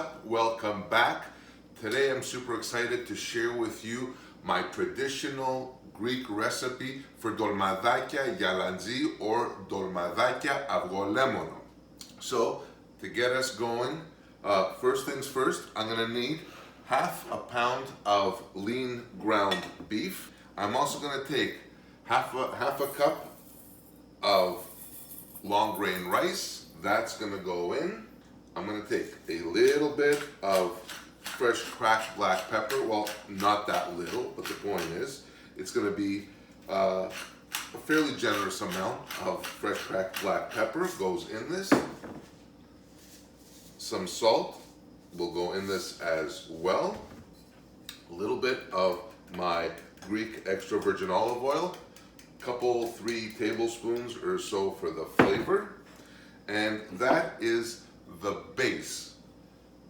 up? Welcome back. Today I'm super excited to share with you my traditional Greek recipe for Dolmadakia gialantzi or Dolmadakia avgolemono. So to get us going, first things first, I'm going to need half a pound of lean ground beef. I'm also going to take half a cup of long grain rice. That's going to go in. I'm going to take a little bit of fresh cracked black pepper. Well, not that little, but the point is, it's going to be a fairly generous amount of fresh cracked black pepper goes in this. Some salt will go in this as well. A little bit of my Greek extra virgin olive oil. Couple, 3 tablespoons or so for the flavor. And that is the base.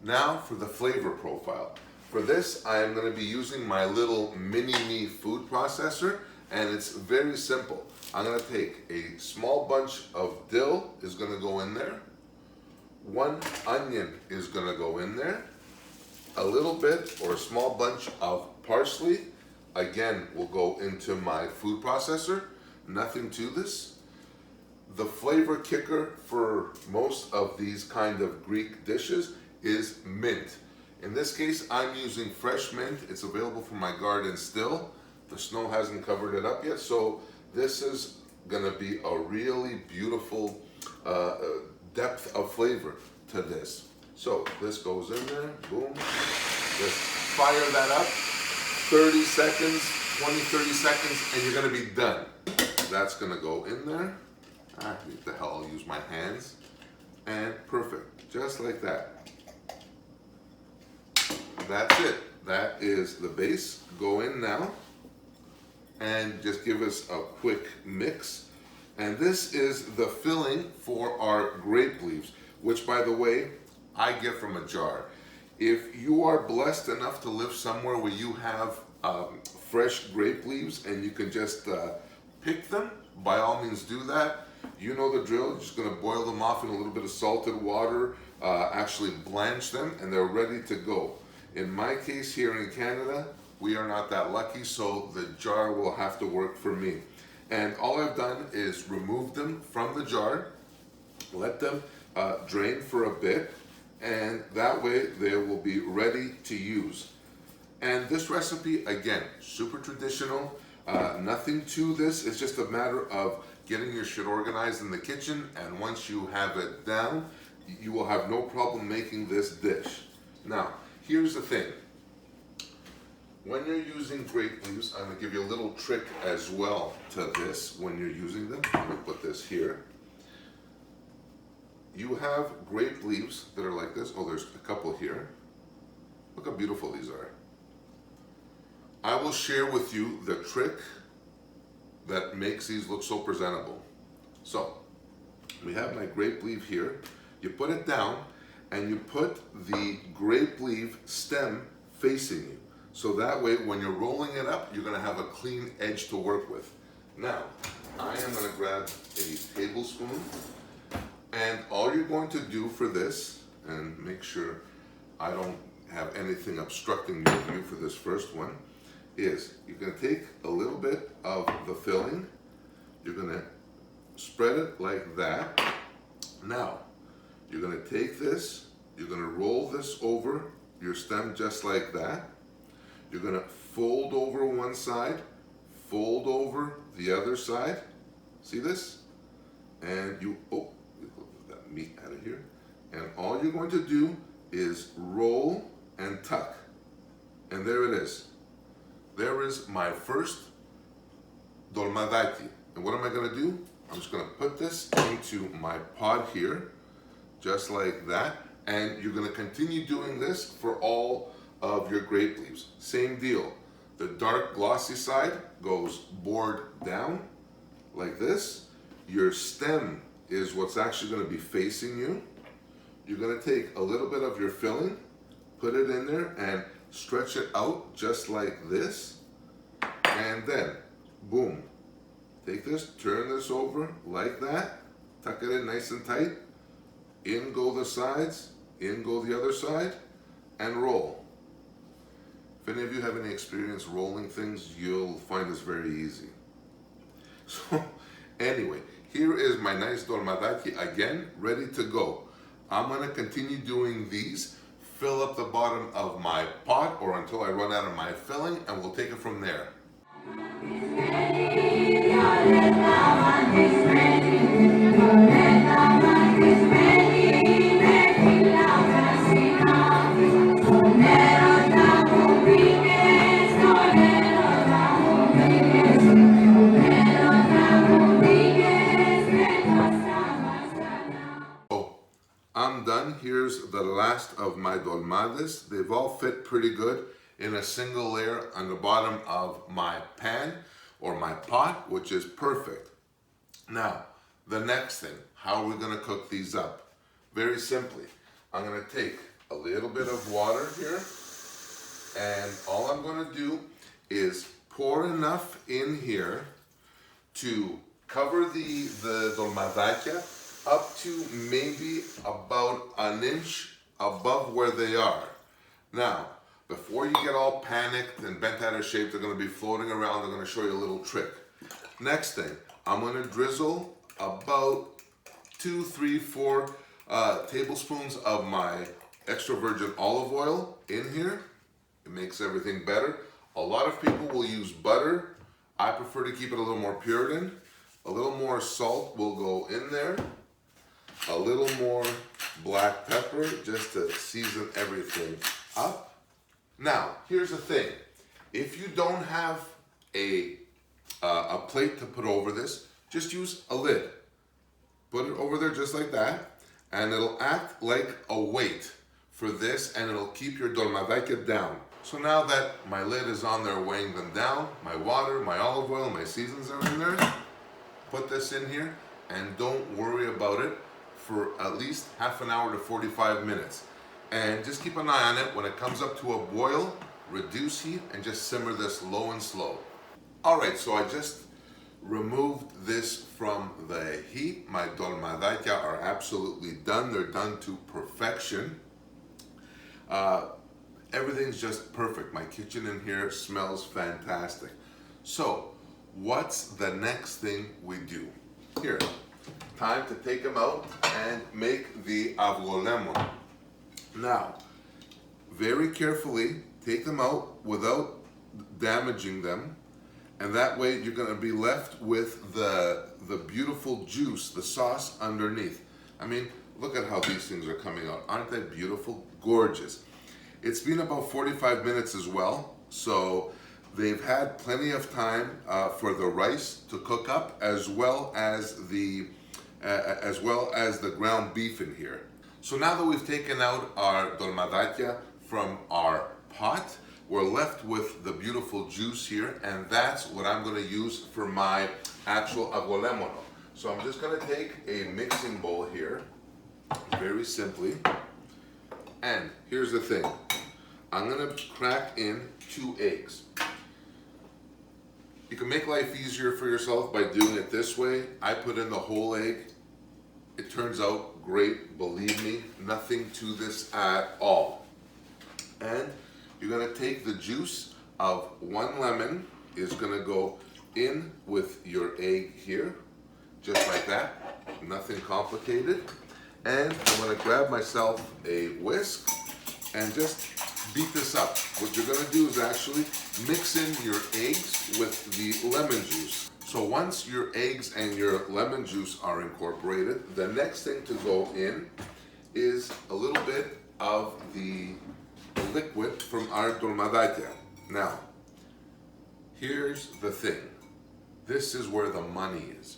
Now for the flavor profile. For this, I am going to be using my little mini-me food processor, and it's very simple. I'm going to take a small bunch of dill is going to go in there. 1 onion is going to go in there. A little bit or a small bunch of parsley, again, will go into my food processor. Nothing to this. The flavor kicker for most of these kind of Greek dishes is mint. In this case, I'm using fresh mint. It's available from my garden still. The snow hasn't covered it up yet, so this is gonna be a really beautiful depth of flavor to this. So this goes in there, boom. Just fire that up, 30 seconds, 20, 30 seconds, and you're gonna be done. That's gonna go in there. What the hell, I'll use my hands. And perfect, just like that. That's it. That is the base. Go in now and just give us a quick mix. And this is the filling for our grape leaves, which, by the way, I get from a jar. If you are blessed enough to live somewhere where you have fresh grape leaves and you can just pick them, by all means do that. You know the drill. You're just going to boil them off in a little bit of salted water, actually blanch them, and they're ready to go. In my case here in Canada, we are not that lucky, so the jar will have to work for me. And all I've done is remove them from the jar, let them drain for a bit, and that way they will be ready to use. And this recipe, again, super traditional, nothing to this. It's just a matter of getting your shit organized in the kitchen, and once you have it down, you will have no problem making this dish. Now, here's the thing. When you're using grape leaves, I'm gonna give you a little trick as well to this when you're using them. I'm gonna put this here. You have grape leaves that are like this. Oh, there's a couple here. Look how beautiful these are. I will share with you the trick that makes these look so presentable. So, we have my grape leaf here. You put it down and you put the grape leaf stem facing you. So that way, when you're rolling it up, you're gonna have a clean edge to work with. Now, I am gonna grab a tablespoon, and all you're going to do for this, and make sure I don't have anything obstructing your view for this first one, is you're going to take a little bit of the filling, you're going to spread it like that. Now, you're going to take this, you're going to roll this over your stem just like that. You're going to fold over one side, fold over the other side. See this? And you, oh, get that meat out of here. And all you're going to do is roll and tuck. And there it is. There is my first dolmadaki. And what am I going to do? I'm just going to put this into my pot here, just like that. And you're going to continue doing this for all of your grape leaves. Same deal. The dark glossy side goes board down, like this. Your stem is what's actually going to be facing you. You're going to take a little bit of your filling, put it in there, and stretch it out just like this, and then boom, take this, turn this over like that, tuck it in nice and tight, in go the sides, in go the other side, and roll. If any of you have any experience rolling things, you'll find this very easy. So anyway, here is my nice dolmadakia again, ready to go. I'm gonna continue doing these, fill up the bottom of my pot or until I run out of my filling, and we'll take it from there. I'm done. Here's the last of my dolmades. They've all fit pretty good in a single layer on the bottom of my pan or my pot, which is perfect. Now, the next thing, how are we gonna cook these up? Very simply, I'm gonna take a little bit of water here, and all I'm gonna do is pour enough in here to cover the dolmadakia up to maybe about an inch above where they are. Now, before you get all panicked and bent out of shape, they're gonna be floating around. I'm gonna show you a little trick. Next thing, I'm gonna drizzle about 2, 3, 4 tablespoons of my extra virgin olive oil in here. It makes everything better. A lot of people will use butter. I prefer to keep it a little more Puritan. A little more salt will go in there. A little more black pepper just to season everything up. Now, here's the thing. If you don't have a plate to put over this, just use a lid. Put it over there just like that, and it'll act like a weight for this, and it'll keep your dolmadakia down. So now that my lid is on there weighing them down, my water, my olive oil, my seasons are in there, put this in here, and don't worry about it for at least half an hour to 45 minutes. And just keep an eye on it. When it comes up to a boil, reduce heat and just simmer this low and slow. All right, so I just removed this from the heat. My dolmadakia are absolutely done. They're done to perfection. Everything's just perfect. My kitchen in here smells fantastic. So, what's the next thing we do? Here, time to take them out and make the avgolemono. Now, very carefully take them out without damaging them, and that way you're going to be left with the beautiful juice, the sauce underneath. I mean, look at how these things are coming out. Aren't they beautiful? Gorgeous. It's been about 45 minutes as well, so they've had plenty of time for the rice to cook up, as well as the ground beef in here. So now that we've taken out our dolmadakia from our pot, we're left with the beautiful juice here, and that's what I'm going to use for my actual avgolemono. So I'm just going to take a mixing bowl here, very simply, and here's the thing. I'm going to crack in 2 eggs. You can make life easier for yourself by doing it this way. I put in the whole egg. It turns out great, believe me, nothing to this at all. And you're gonna take the juice of 1 lemon, is gonna go in with your egg here, just like that, nothing complicated. And I'm gonna grab myself a whisk and just beat this up. What you're gonna do is actually mix in your eggs with the lemon juice. So once your eggs and your lemon juice are incorporated, the next thing to go in is a little bit of the liquid from our dolmadakia. Now, here's the thing. This is where the money is.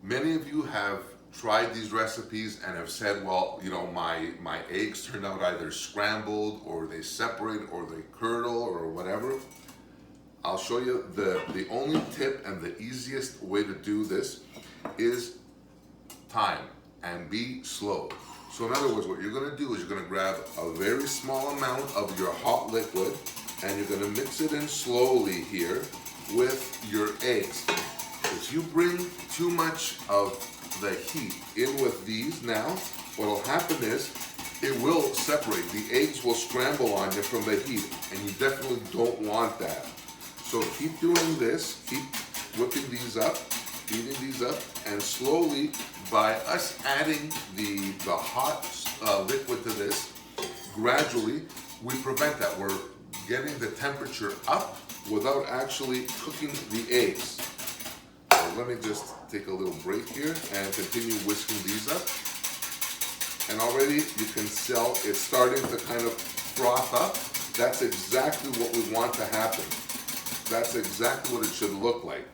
Many of you have tried these recipes and have said, well, you know, my eggs turned out either scrambled or they separate or they curdle or whatever. I'll show you the only tip and the easiest way to do this is time and be slow. So in other words, what you're gonna do is you're gonna grab a very small amount of your hot liquid and you're gonna mix it in slowly here with your eggs. If you bring too much of the heat in with these now, what'll happen is it will separate. The eggs will scramble on you from the heat, and you definitely don't want that. So keep doing this, keep whipping these up, beating these up, and slowly, by us adding the hot liquid to this, gradually, we prevent that. We're getting the temperature up without actually cooking the eggs. So let me just take a little break here and continue whisking these up. And already you can tell it's starting to kind of froth up. That's exactly what we want to happen. That's exactly what it should look like.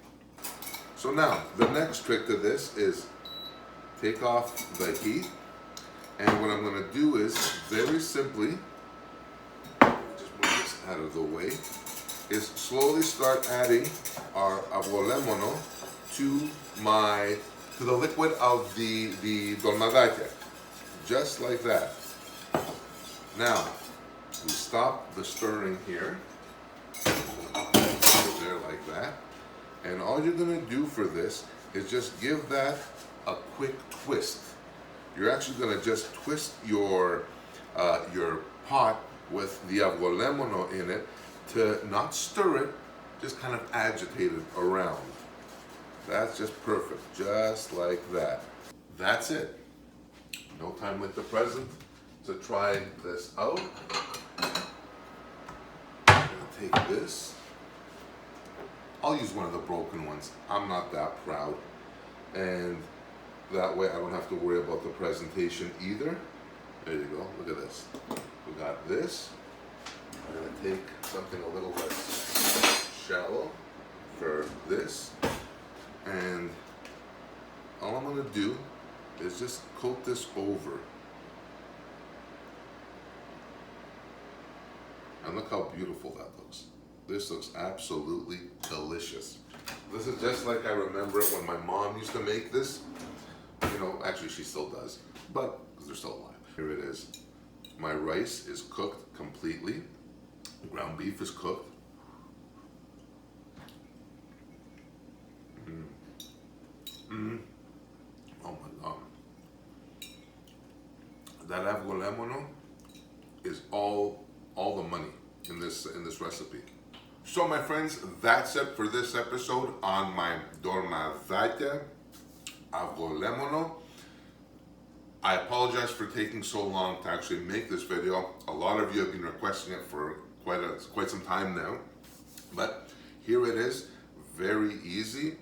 So now, the next trick to this is take off the heat. And what I'm going to do is, very simply, just move this out of the way, is slowly start adding our avgolemono to the liquid of the Dolmadakia. Just like that. Now, we stop the stirring here. There like that. And all you're going to do for this is just give that a quick twist. You're actually going to just twist your pot with the avgolemono in it to not stir it, just kind of agitate it around. That's just perfect, just like that. That's it. No time like the present to try this out. I'm going to take this. I'll use one of the broken ones. I'm not that proud. And that way I don't have to worry about the presentation either. There you go. Look at this. We got this. I'm going to take something a little less shallow for this. And all I'm going to do is just coat this over. And look how beautiful that looks. This looks absolutely delicious. This is just like I remember it when my mom used to make this. You know, actually she still does, but because they're still alive. Here it is. My rice is cooked completely. Ground beef is cooked. Oh my God. That avgolemono is all the money in this recipe. So my friends, that's it for this episode on my Dolmadakia avgolemono. I apologize for taking so long to actually make this video. A lot of you have been requesting it for quite some time now. But here it is, very easy.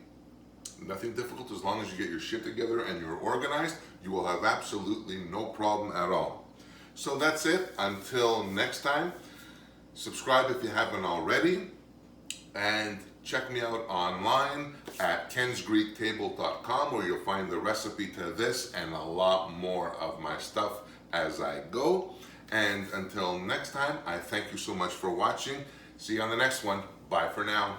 Nothing difficult. As long as you get your shit together and you're organized, you will have absolutely no problem at all. So that's it. Until next time, subscribe if you haven't already, and check me out online at kensgreektable.com, where you'll find the recipe to this and a lot more of my stuff as I go. And until next time, I thank you so much for watching. See you on the next one. Bye for now.